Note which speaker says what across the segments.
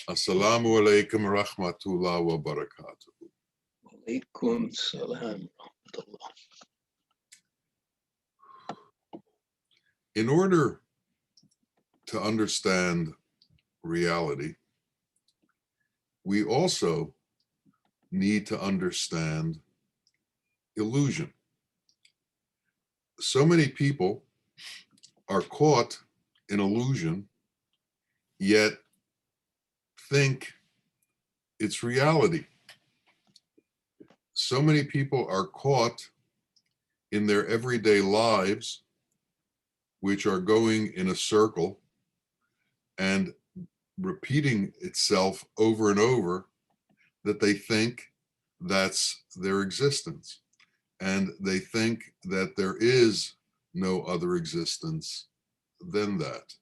Speaker 1: Assalamu alaikum rahmatullah wa barakatuh.
Speaker 2: Alaikum salam rahmatullah.
Speaker 1: In order to understand reality, we also need to understand illusion. So many people are caught in illusion, yet think it's reality. So many people are caught in their everyday lives, which are going in a circle and repeating itself over and over, that they think that's their existence. And they think that there is no other existence than that.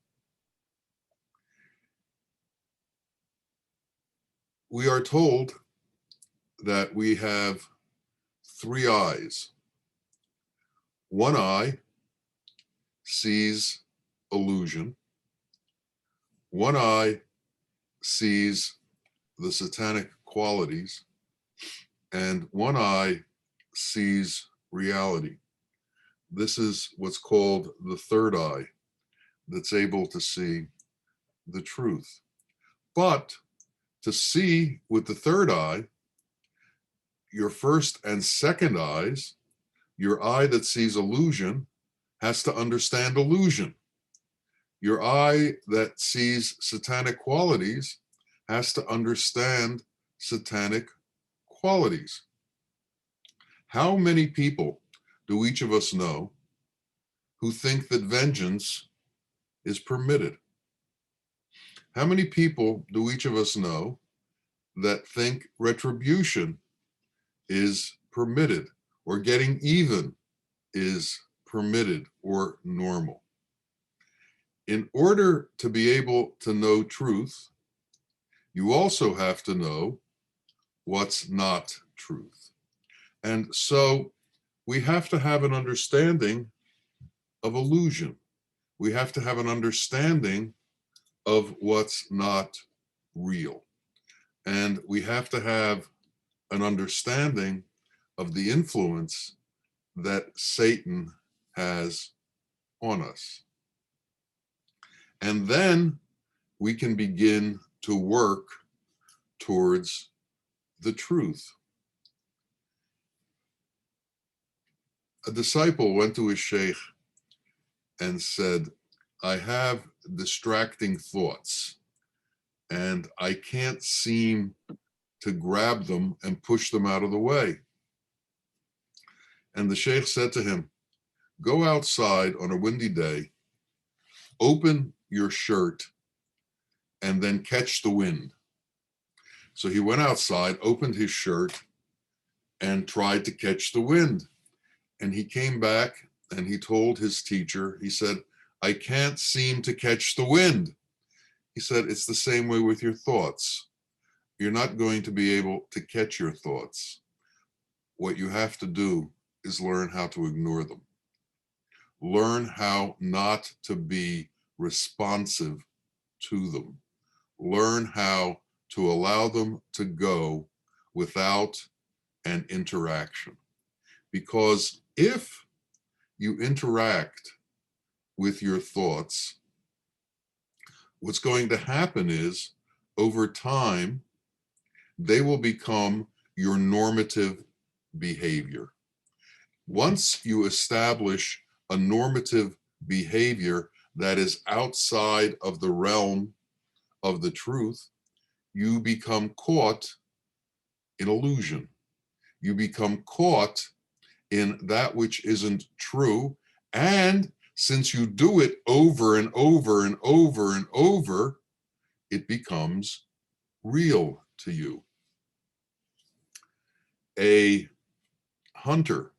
Speaker 1: We are told that we have three eyes. One eye sees illusion. One eye sees the satanic qualities, and one eye sees reality. This is what's called the third eye, that's able to see the truth. But to see with the third eye, your first and second eyes, your eye that sees illusion has to understand illusion. Your eye that sees satanic qualities has to understand satanic qualities. How many people do each of us know who think that vengeance is permitted? How many people do each of us know that think retribution is permitted, or getting even is permitted or normal? In order to be able to know truth, you also have to know what's not truth. And so we have to have an understanding of illusion. We have to have an understanding of what's not real. And we have to have an understanding of the influence that Satan has on us. And then we can begin to work towards the truth. A disciple went to his sheikh and said, I have distracting thoughts and I can't seem to grab them and push them out of the way. And the sheikh said to him, go outside on a windy day, open your shirt, and then catch the wind. So he went outside, opened his shirt, and tried to catch the wind. And he came back and he told his teacher, he said, I can't seem to catch the wind. He said, it's the same way with your thoughts. You're not going to be able to catch your thoughts. What you have to do is learn how to ignore them. Learn how not to be responsive to them. Learn how to allow them to go without an interaction. Because if you interact with your thoughts, what's going to happen is, over time, they will become your normative behavior. Once you establish a normative behavior that is outside of the realm of the truth, you become caught in illusion. You become caught in that which isn't true. And since you do it over and over and over and over, it becomes real to you. A hunter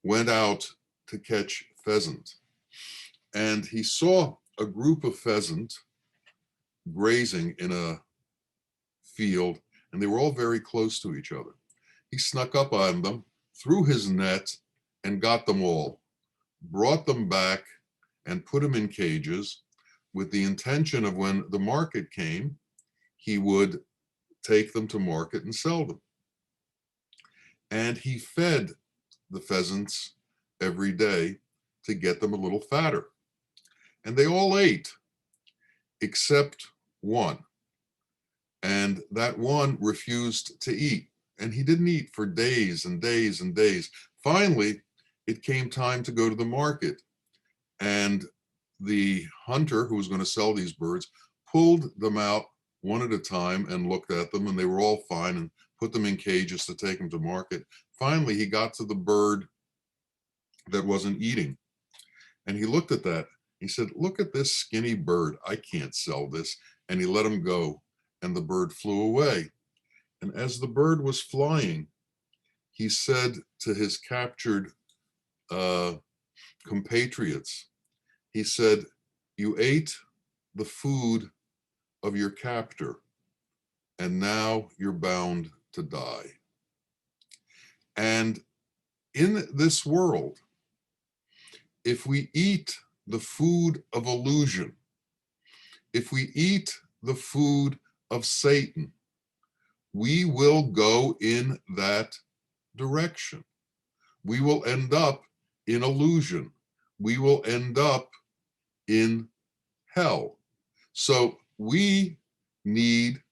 Speaker 1: went out to catch pheasant, and he saw a group of pheasant grazing in a field, and they were all very close to each other. He snuck up on them, threw his net, and got them all, brought them back, and put them in cages with the intention of, when the market came, he would take them to market and sell them. And he fed the pheasants every day to get them a little fatter. And they all ate except one. And that one refused to eat. And he didn't eat for days and days and days. Finally, it came time to go to the market. And the hunter who was going to sell these birds pulled them out one at a time and looked at them, and they were all fine, and put them in cages to take them to market. Finally, he got to the bird that wasn't eating. And he looked at that. He said, "Look at this skinny bird. I can't sell this." And he let him go, and the bird flew away. And as the bird was flying, he said to his captured compatriots, he said, "You ate the food of your captor, and now you're bound to die." And in this world, if we eat the food of illusion, if we eat the food of Satan, we will go in that direction. We will end up in illusion. We will end up in hell. So we need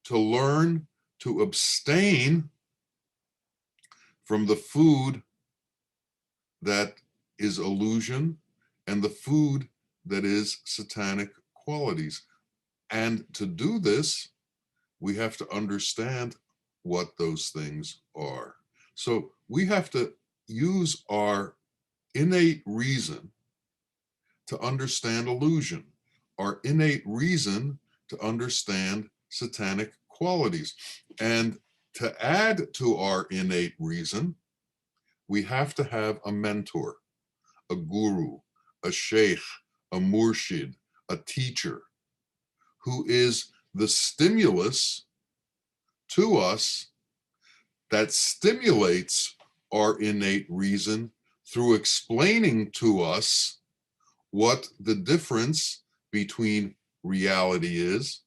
Speaker 1: to learn to abstain from the food that is illusion and the food that is satanic qualities. And to do this, we have to understand what those things are. So we have to use our innate reason to understand illusion, our innate reason to understand satanic qualities. And to add to our innate reason, we have to have a mentor, a guru, a sheikh, a murshid, a teacher, who is the stimulus to us that stimulates our innate reason through explaining to us what the difference between reality is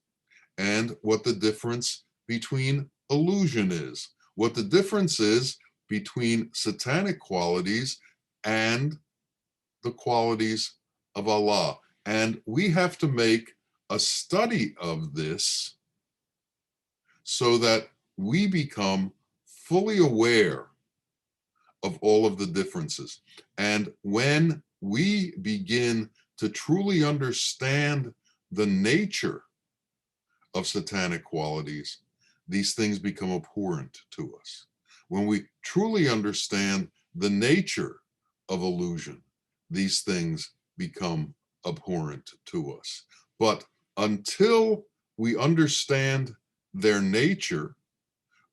Speaker 1: and what the difference between illusion is, what the difference is between satanic qualities and the qualities of Allah. And we have to make a study of this so that we become fully aware of all of the differences. And when we begin to truly understand the nature of satanic qualities, these things become abhorrent to us. When we truly understand the nature of illusion, these things become abhorrent to us. But until we understand their nature,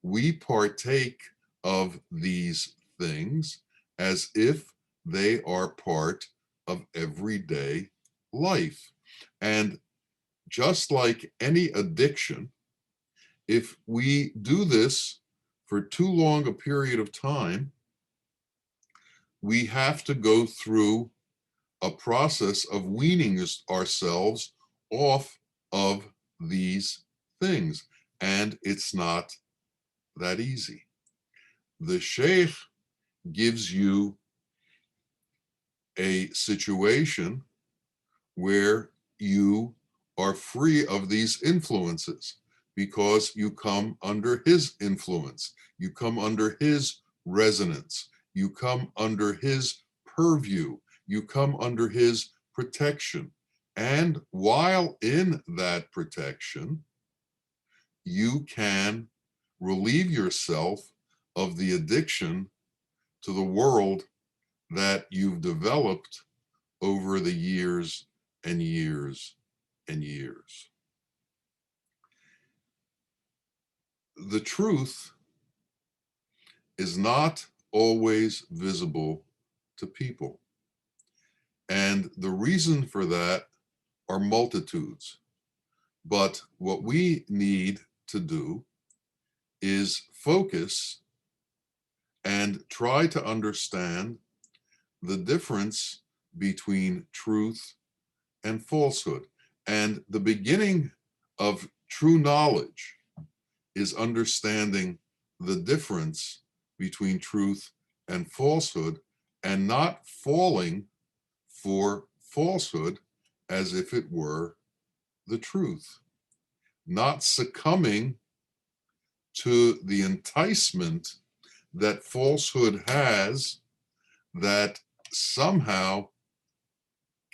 Speaker 1: we partake of these things as if they are part of everyday life. And just like any addiction, if we do this for too long a period of time, we have to go through a process of weaning ourselves off of these things. And it's not that easy. The sheikh gives you a situation where you are free of these influences because you come under his influence, you come under his resonance, you come under his purview, you come under his protection. And while in that protection, you can relieve yourself of the addiction to the world that you've developed over the years and years and years. The truth is not always visible to people. And the reason for that are multitudes. But what we need to do is focus and try to understand the difference between truth and falsehood. And the beginning of True knowledge is understanding the difference between truth and falsehood and not falling for falsehood as if it were the truth, not succumbing to the enticement that falsehood has that somehow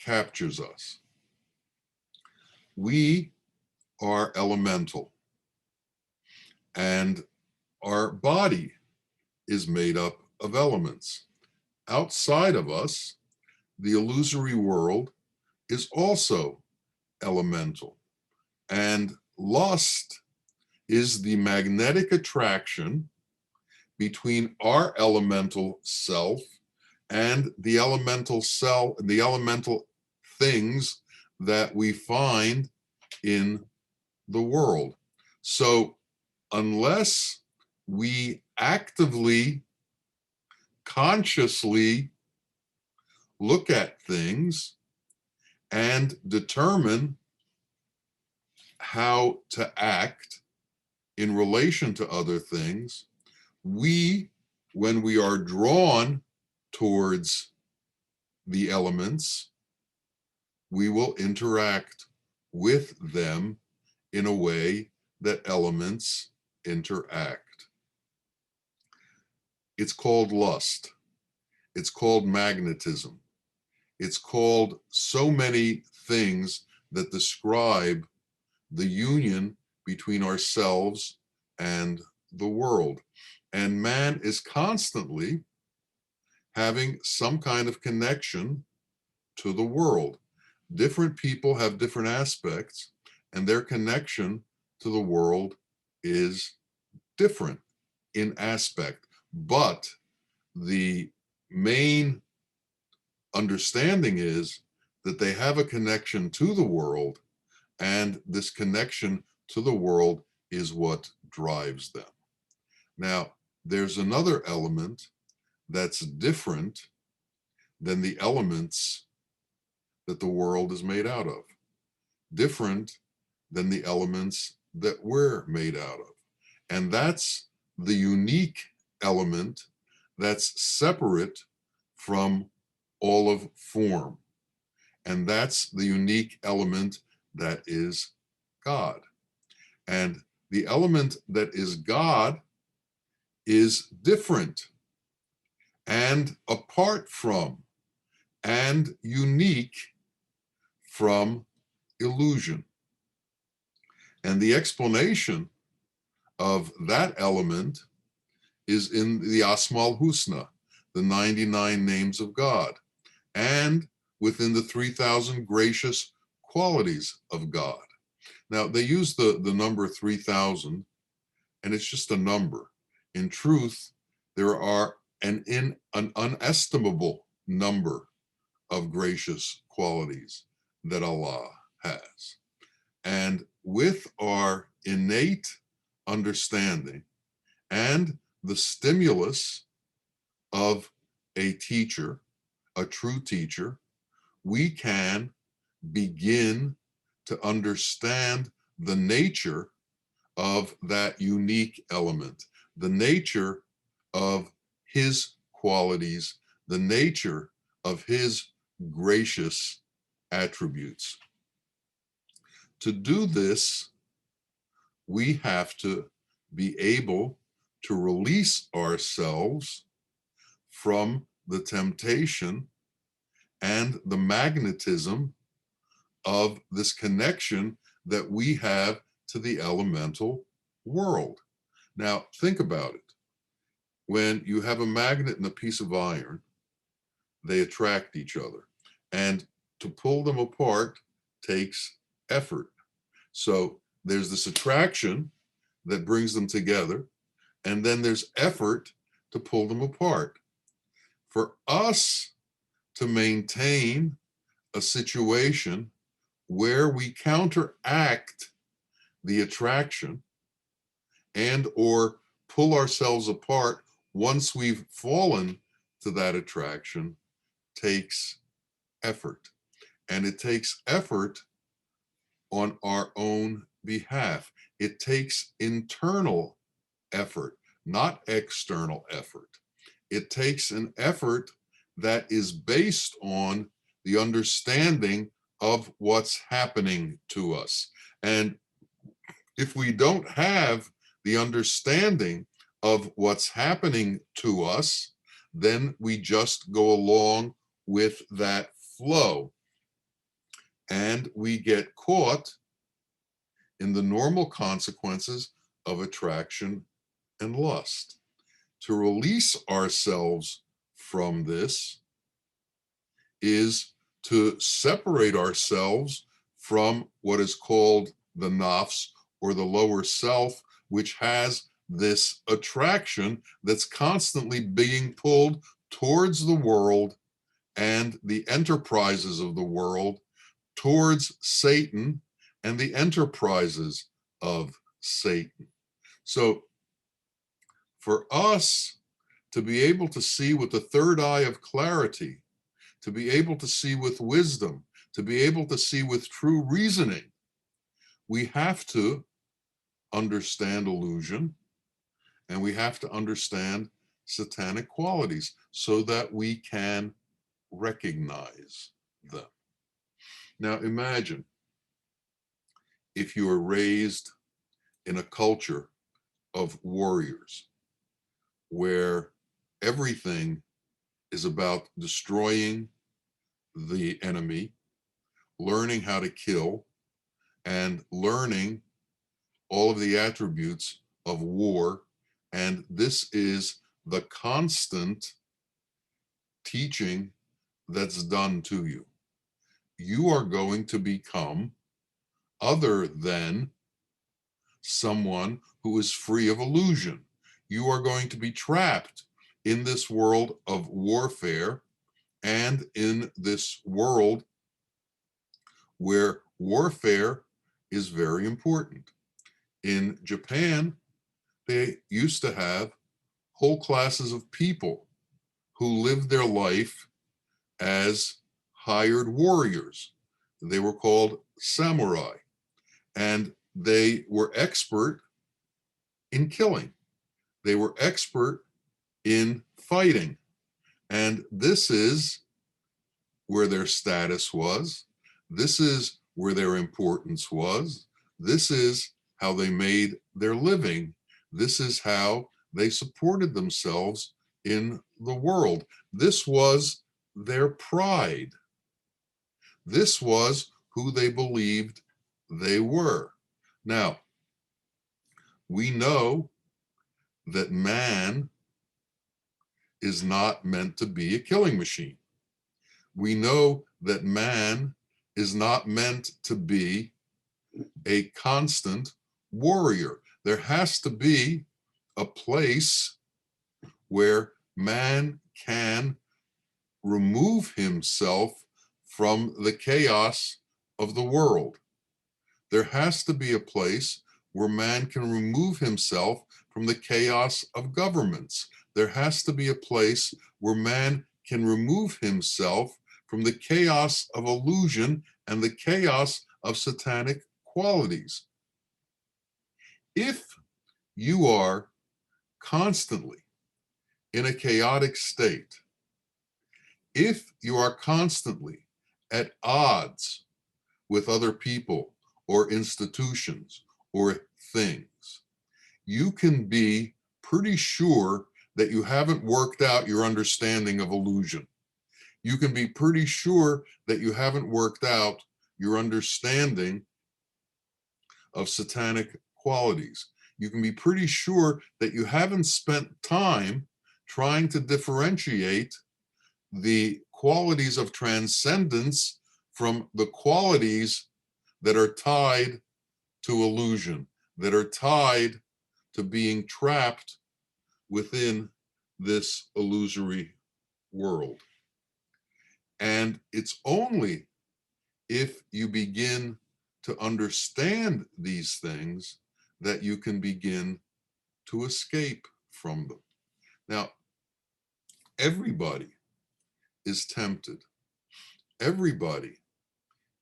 Speaker 1: captures us. We are elemental, and our body is made up of elements. Outside of us, the illusory world is also elemental, and lust is the magnetic attraction between our elemental self and the elemental things that we find in the world. So unless we actively, consciously look at things and determine how to act in relation to other things, when we are drawn towards the elements, we will interact with them in a way that elements interact. It's called lust. It's called magnetism. It's called so many things that describe the union between ourselves and the world. And man is constantly having some kind of connection to the world. Different people have different aspects, and their connection to the world is different in aspect. But the main understanding is that they have a connection to the world, and this connection to the world is what drives them. Now, there's another element that's different than the elements that the world is made out of, different than the elements that we're made out of. And that's the unique element that's separate from all of form. And that's the unique element that is God. And the element that is God is different and apart from and unique from illusion. And the explanation of that element is in the Asmaul Husna, the 99 names of God, and within the 3,000 gracious qualities of God. Now, they use the number 3,000, and it's just a number. In truth, there are an unestimable number of gracious qualities that Allah has. And with our innate understanding and the stimulus of a teacher, a true teacher, we can begin to understand the nature of that unique element, the nature of his qualities, the nature of his gracious attributes. To do this, we have to be able to release ourselves from the temptation and the magnetism of this connection that we have to the elemental world. Now, think about it. When you have a magnet and a piece of iron, they attract each other. And to pull them apart takes effort. So there's this attraction that brings them together, and then there's effort to pull them apart. For us to maintain a situation where we counteract the attraction and or pull ourselves apart once we've fallen to that attraction takes effort. And it takes effort on our own behalf. It takes internal effort, not external effort. It takes an effort that is based on the understanding of what's happening to us. And if we don't have the understanding of what's happening to us, then we just go along with that flow. And we get caught in the normal consequences of attraction and lust. To release ourselves from this is to separate ourselves from what is called the nafs, or the lower self, which has this attraction that's constantly being pulled towards the world and the enterprises of the world, towards Satan and the enterprises of Satan. So for us to be able to see with the third eye of clarity, to be able to see with wisdom, to be able to see with true reasoning, we have to understand illusion, and we have to understand satanic qualities so that we can recognize them. Now imagine if you are raised in a culture of warriors where everything is about destroying the enemy, learning how to kill, and learning all of the attributes of war. And this is the constant teaching that's done to you. You are going to become other than someone who is free of illusion. You are going to be trapped in this world of warfare and in this world where warfare is very important. In Japan, they used to have whole classes of people who lived their life as hired warriors. They were called samurai, and they were expert in killing. They were expert in fighting. And this is where their status was. This is where their importance was. This is how they made their living. This is how they supported themselves in the world. This was their pride. This was who they believed they were. Now, we know that man is not meant to be a killing machine. We know that man is not meant to be a constant warrior. There has to be a place where man can remove himself from the chaos of the world. There has to be a place where man can remove himself from the chaos of governments. There has to be a place where man can remove himself from the chaos of illusion and the chaos of satanic qualities. If you are constantly in a chaotic state, if you are constantly at odds with other people or institutions or things, you can be pretty sure that you haven't worked out your understanding of illusion. You can be pretty sure that you haven't worked out your understanding of satanic qualities. You can be pretty sure that you haven't spent time trying to differentiate the qualities of transcendence from the qualities that are tied to illusion, that are tied to being trapped within this illusory world. And it's only if you begin to understand these things that you can begin to escape from them. Now, everybody is tempted. Everybody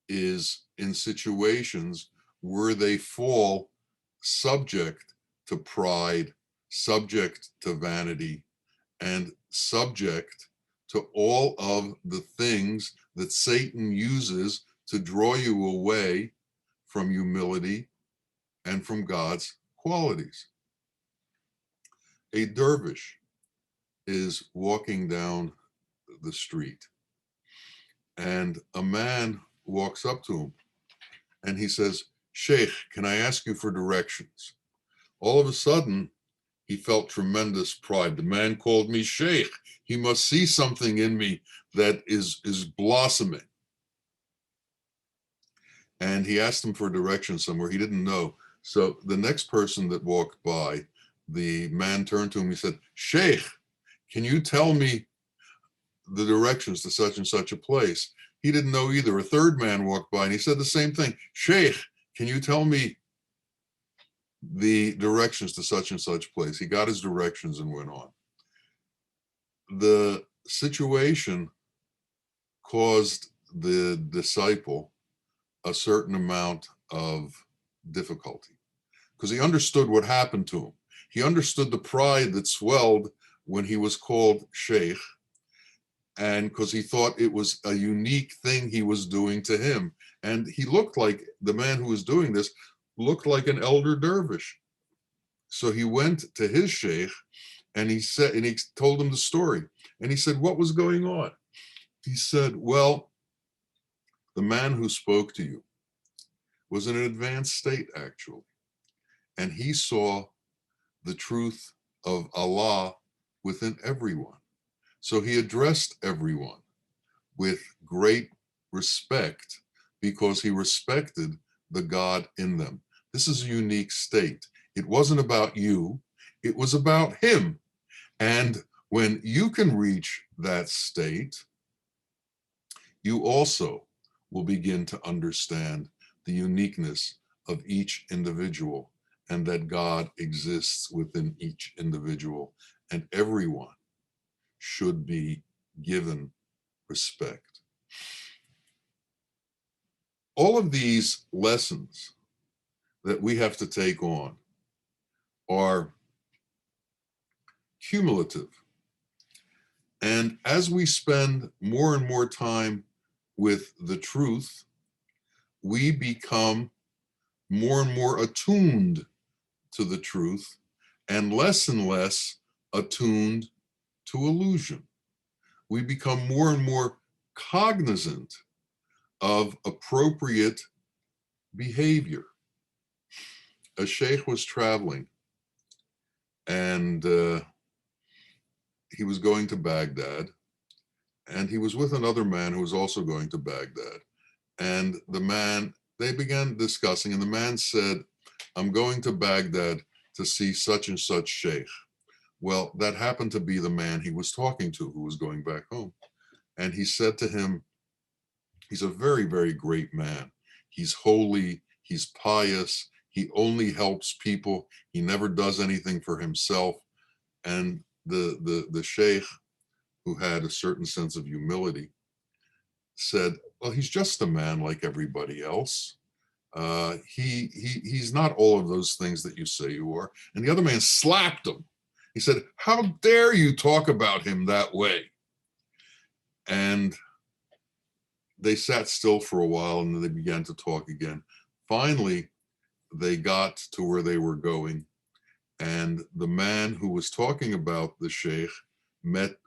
Speaker 1: is in situations where they fall subject to pride, subject to vanity, and subject to all of the things that Satan uses to draw you away from humility and from God's qualities. A dervish is walking down the street, and a man walks up to him and he says, "Sheikh, can I ask you for directions?" All of a sudden, he felt tremendous pride. The man called me Sheikh. He must see something in me that is blossoming. And he asked him for directions somewhere. He didn't know. So the next person that walked by, the man turned to him. He said, "Sheikh, can you tell me the directions to such and such a place?" He didn't know either. A third man walked by and he said the same thing. "Sheikh, can you tell me the directions to such and such place?" He got his directions and went on. The situation caused the disciple a certain amount of difficulty because he understood what happened to him. He understood the pride that swelled when he was called Sheikh, and because he thought it was a unique thing he was doing to him. And he looked like, the man who was doing this looked like an elder dervish. So he went to his sheikh and he told him the story. And he said, "What was going on?" He said, "Well, the man who spoke to you was in an advanced state, actually. And he saw the truth of Allah within everyone. So he addressed everyone with great respect because he respected the God in them. This is a unique state. It wasn't about you, it was about him. And when you can reach that state, you also will begin to understand the uniqueness of each individual and that God exists within each individual, and everyone should be given respect." All of these lessons that we have to take on are cumulative. And as we spend more and more time with the truth, we become more and more attuned to the truth and less attuned to illusion. We become more and more cognizant of appropriate behavior. A sheikh was traveling and he was going to Baghdad, and he was with another man who was also going to Baghdad. And they began discussing, and the man said, "I'm going to Baghdad to see such and such sheikh." Well, that happened to be the man he was talking to who was going back home. And he said to him, "He's a very, very great man. He's holy, he's pious, he only helps people, he never does anything for himself." And the sheikh, who had a certain sense of humility, said, "Well, he's just a man like everybody else. He's not all of those things that you say you are." And the other man slapped him. He said, "How dare you talk about him that way?" And they sat still for a while, and then they began to talk again. Finally, they got to where they were going, and the man who was talking about the sheikh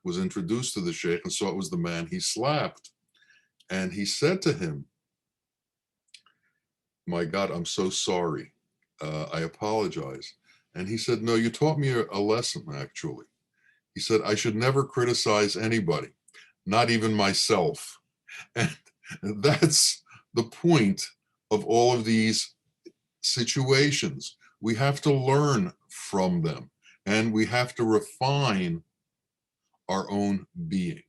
Speaker 1: was introduced to the sheikh and saw it was the man he slapped. And he said to him, "My God, I'm so sorry. I apologize." And he said, "No, you taught me a lesson, actually." He said, "I should never criticize anybody, not even myself." And that's the point of all of these situations. We have to learn from them, and we have to refine our own being.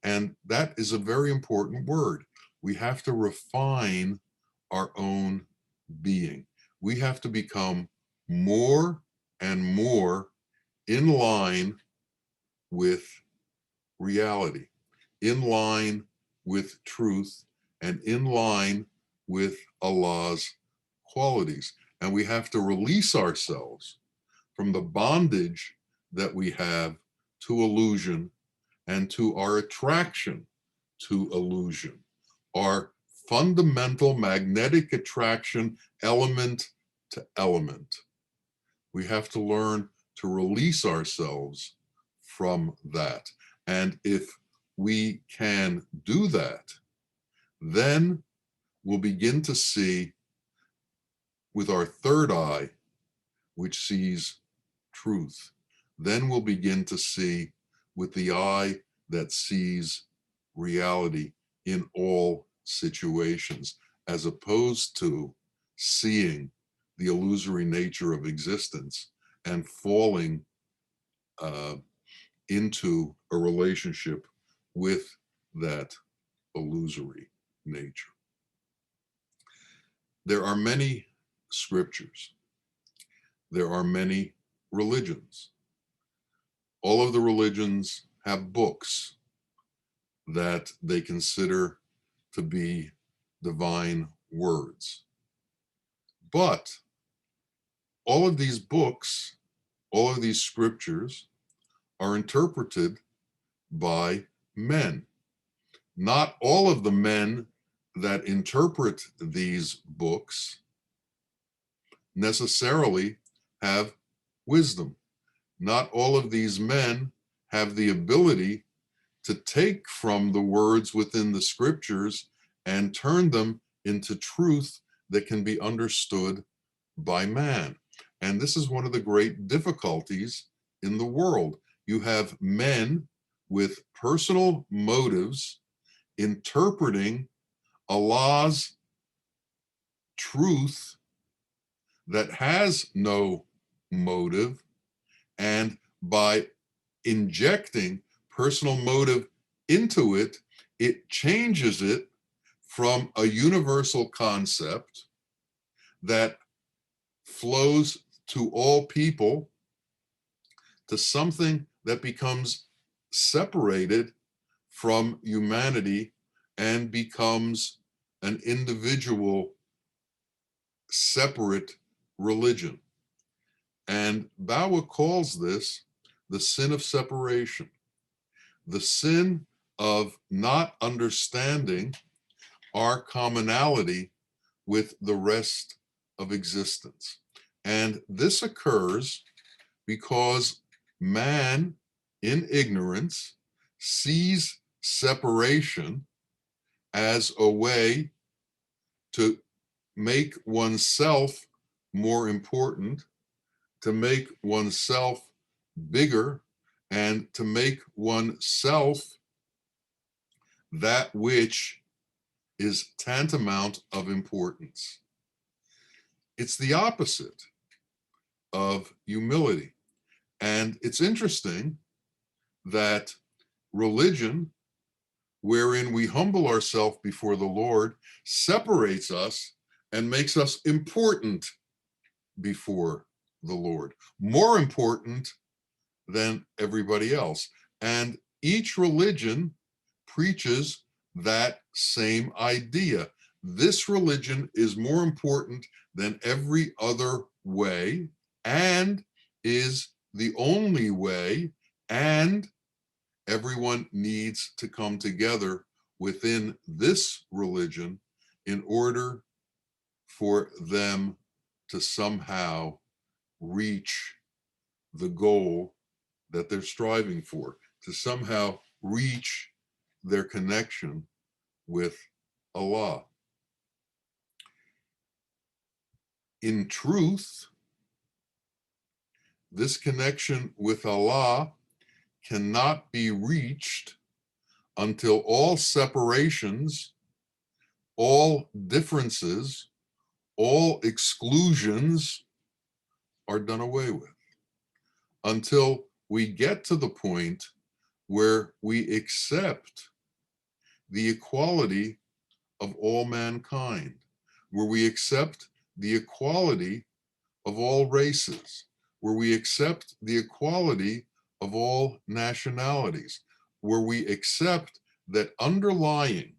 Speaker 1: And that is a very important word. We have to refine our own being. We have to become more and more in line with reality, in line with truth, and in line with Allah's qualities. And we have to release ourselves from the bondage that we have to illusion and to our attraction to illusion, our fundamental magnetic attraction element to element. We have to learn to release ourselves from that. And if we can do that, then we'll begin to see with our third eye, which sees truth. Then we'll begin to see with the eye that sees reality in all situations, as opposed to seeing the illusory nature of existence and falling into a relationship with that illusory nature. There are many scriptures. There are many religions. All of the religions have books that they consider to be divine words. But all of these books, all of these scriptures are interpreted by men. Not all of the men that interpret these books necessarily have wisdom. Not all of these men have the ability to take from the words within the scriptures and turn them into truth that can be understood by man. And this is one of the great difficulties in the world. You have men with personal motives interpreting Allah's truth that has no motive, and by injecting personal motive into it, it changes it from a universal concept that flows to all people to something that becomes separated from humanity and becomes an individual separate religion. And Bawa calls this the sin of separation, the sin of not understanding our commonality with the rest of existence. And this occurs because man, in ignorance, sees separation as a way to make oneself more important, to make oneself bigger, and to make oneself that which is tantamount of importance. It's the opposite of humility. And it's interesting that religion, wherein we humble ourselves before the Lord, separates us and makes us important before the Lord, more important than everybody else. And each religion preaches that same idea. This religion is more important than every other way and is the only way, and everyone needs to come together within this religion in order for them to somehow reach the goal that they're striving for, to somehow reach their connection with Allah. In truth, this connection with Allah cannot be reached until all separations, all differences, all exclusions are done away with. Until we get to the point where we accept the equality of all mankind, where we accept the equality of all races, where we accept the equality of all nationalities, where we accept that underlying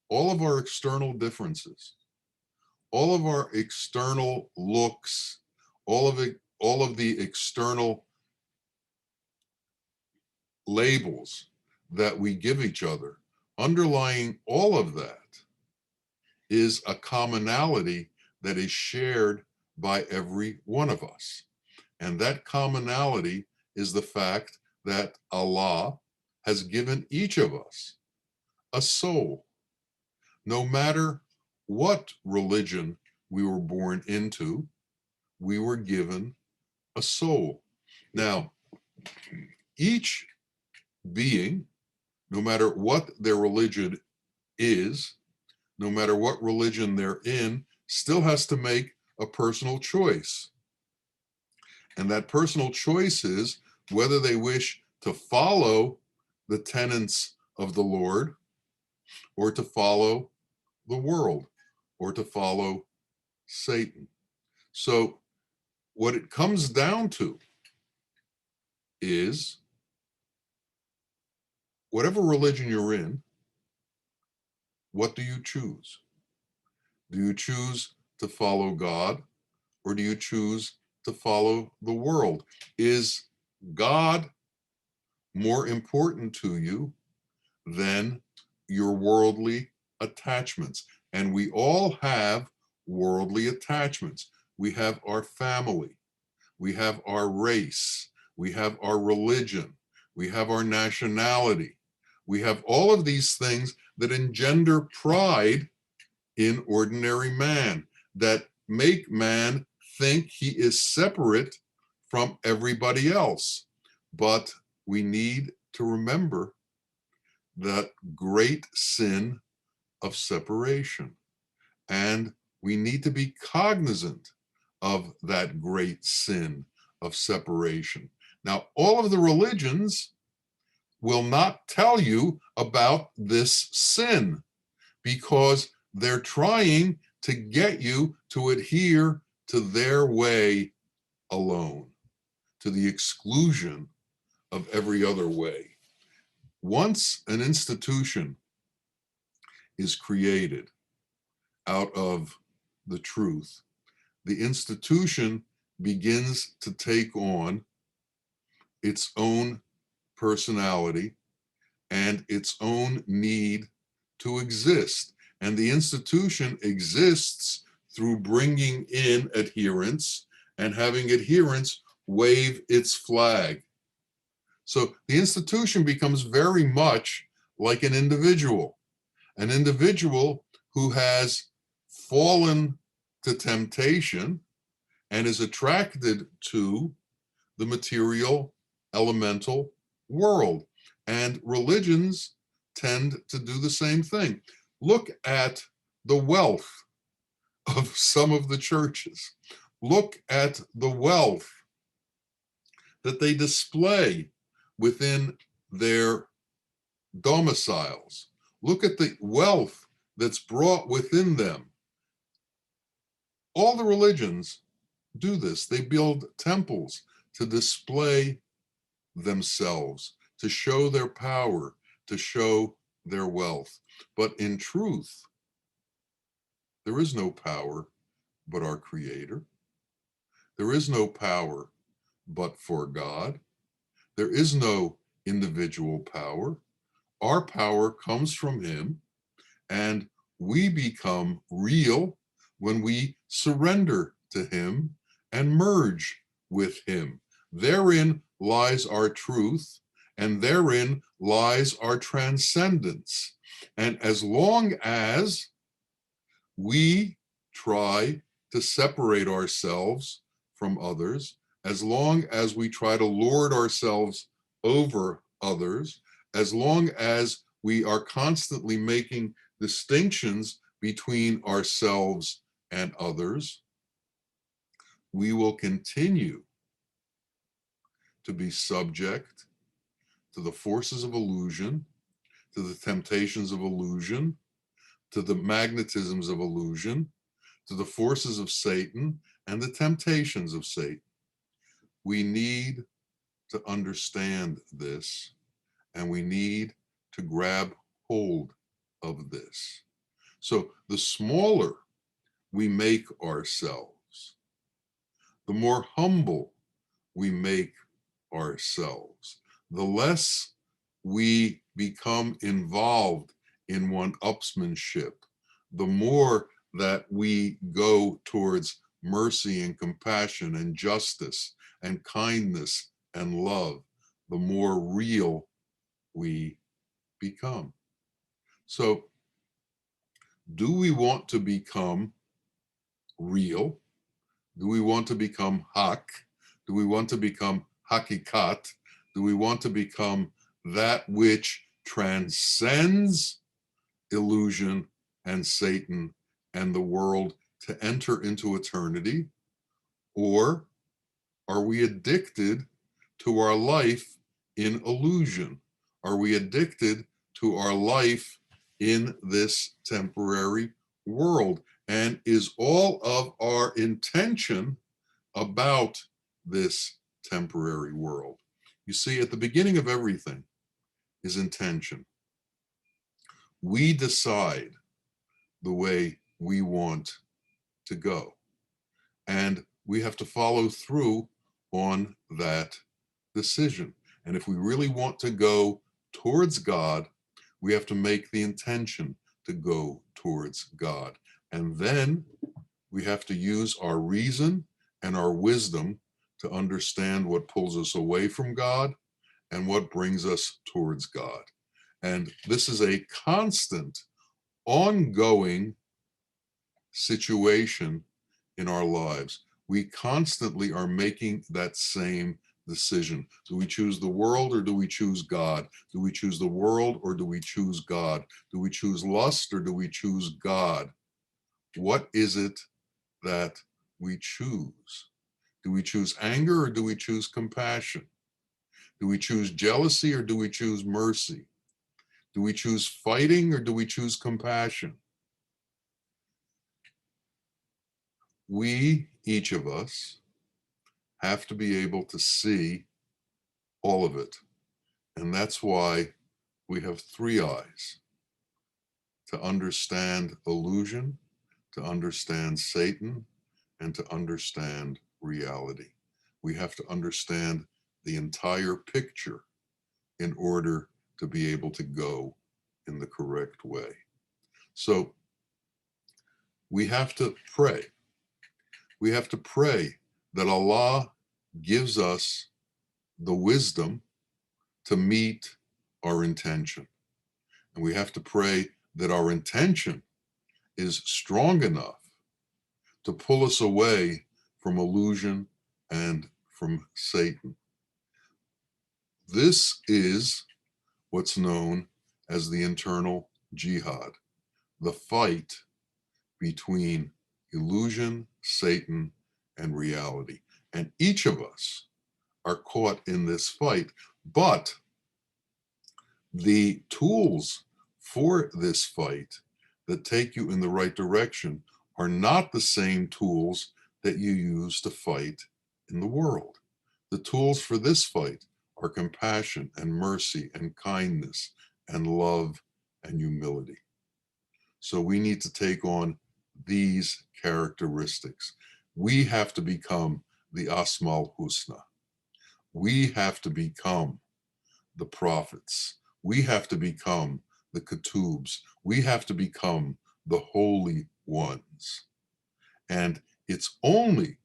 Speaker 1: all of our external differences, all of our external looks, all of the external labels that we give each other, underlying all of that is a commonality that is shared by every one of us. And that commonality is the fact that Allah has given each of us a soul. No matter what religion we were born into, we were given a soul. Now, each being, no matter what their religion is, no matter what religion they're in, still has to make a personal choice. And that personal choice is whether they wish to follow the tenets of the Lord or to follow the world or to follow Satan. So what it comes down to is whatever religion you're in, what do you choose? Do you choose to follow God or do you choose to follow the world? Is God more important to you than your worldly attachments? And we all have worldly attachments. We have our family, we have our race, we have our religion, we have our nationality. We have all of these things that engender pride in ordinary man, that make man think he is separate from everybody else. But we need to remember that great sin of separation. And we need to be cognizant of that great sin of separation. Now, all of the religions will not tell you about this sin because they're trying to get you to adhere to their way alone, to the exclusion of every other way. Once an institution is created out of the truth, the institution begins to take on its own personality and its own need to exist. And the institution exists through bringing in adherents and having adherents wave its flag. So the institution becomes very much like an individual who has fallen to temptation and is attracted to the material elemental world. And religions tend to do the same thing. Look at the wealth of some of the churches. Look at the wealth that they display within their domiciles. Look at the wealth that's brought within them. All the religions do this. They build temples to display themselves, to show their power, to show their wealth. But in truth, there is no power but our Creator. There is no power but for God. There is no individual power. Our power comes from Him, and we become real when we surrender to Him and merge with Him. Therein lies our truth, and therein lies our transcendence. And as long as we try to separate ourselves from others, as long as we try to lord ourselves over others, as long as we are constantly making distinctions between ourselves and others, we will continue to be subject to the forces of illusion, to the temptations of illusion, to the magnetisms of illusion, to the forces of Satan and the temptations of Satan. We need to understand this, and we need to grab hold of this. So the smaller we make ourselves, the more humble we make ourselves, the less we become involved in one-upsmanship, the more that we go towards mercy and compassion and justice and kindness and love, the more real we become. So, do we want to become real? Do we want to become haq? Do we want to become hakikat? Do we want to become that which transcends illusion and Satan and the world to enter into eternity? Or are we addicted to our life in illusion? Are we addicted to our life in this temporary world? And is all of our intention about this temporary world? You see, at the beginning of everything is intention. We decide the way we want to go, and we have to follow through on that decision. And if we really want to go towards God, we have to make the intention to go towards God. And then we have to use our reason and our wisdom to understand what pulls us away from God and what brings us towards God. And this is a constant, ongoing situation in our lives. We constantly are making that same decision. Do we choose the world or do we choose God? Do we choose the world or do we choose God? Do we choose lust or do we choose God? What is it that we choose? Do we choose anger or do we choose compassion? Do we choose jealousy or do we choose mercy? Do we choose fighting or do we choose compassion? We, each of us, have to be able to see all of it. And that's why we have three eyes: to understand illusion, to understand Satan, and to understand reality. We have to understand the entire picture in order to be able to go in the correct way. So we have to pray. We have to pray that Allah gives us the wisdom to meet our intention. And we have to pray that our intention is strong enough to pull us away from illusion and from Satan. This is what's known as the internal jihad, the fight between illusion, Satan, and reality. And each of us are caught in this fight, but the tools for this fight that take you in the right direction are not the same tools that you use to fight in the world. The tools for this fight are compassion and mercy and kindness and love and humility. So we need to take on these characteristics. We have to become the Asmaul Husna. We have to become the prophets. We have to become the Ketubs. We have to become the holy ones. And it's only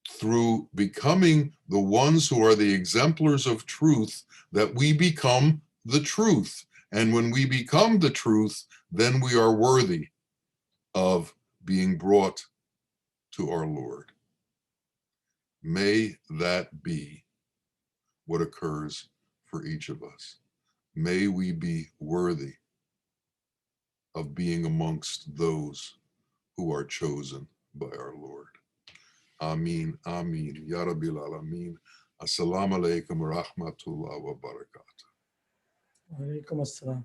Speaker 1: through becoming the ones who are the exemplars of truth that we become the truth. And when we become the truth, then we are worthy of being brought to our Lord. May that be what occurs for each of us. May we be worthy of being amongst those who are chosen by our Lord. Ameen, Ameen, Ya Rabbil Alameen. Assalamu alaikum wa rahmatullah wa barakatuh.
Speaker 3: Wa alaikum assalam.